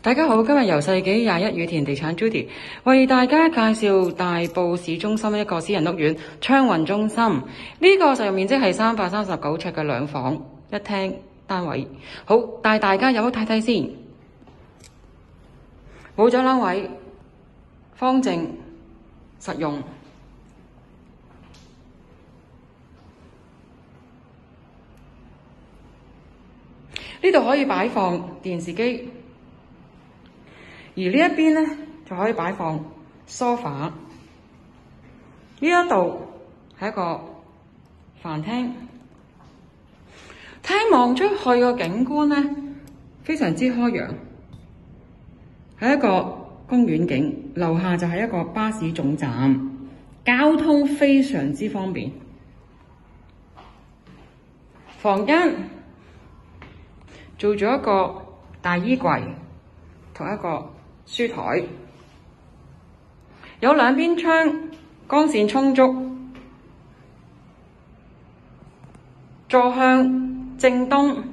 大家好，今日由世紀21羽田地產 Judy 為大家介紹大埔市中心一個私人屋苑昌運中心。呢個實用面積係339尺嘅2房1廳單位。好，帶大家入屋睇睇先。冇走廊位，方正實用。呢度可以擺放電視機。而呢一邊呢，就可以擺放梳化。呢一度係一個飯廳，睇望出去個景觀呢，非常之開揚，係一個公園景。樓下就係一個巴士總站，交通非常之方便。房間做咗一個大衣櫃同一個書台，有兩邊窗，光線充足，坐向正東。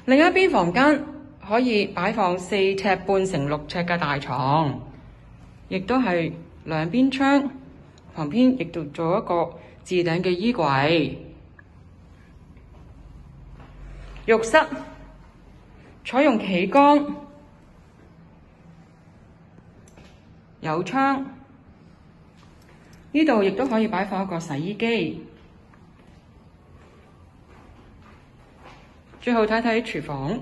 另一邊房間可以擺放4尺半乘6尺嘅大床，亦都係兩邊窗，旁邊亦都做一個置頂嘅衣櫃。浴室採用企缸，有窗，呢度亦都可以擺放一個洗衣機。最後睇睇廚房，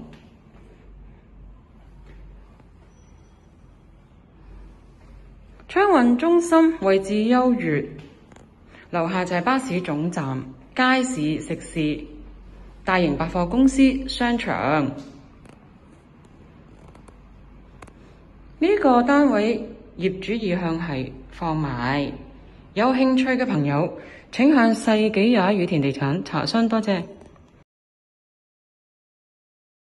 昌運中心位置優越，樓下就係巴士總站、街市、食肆、大型百貨公司、商場。呢個單位業主意向係放賣，有興趣嘅朋友請向世紀21羽田地產查詢，多謝。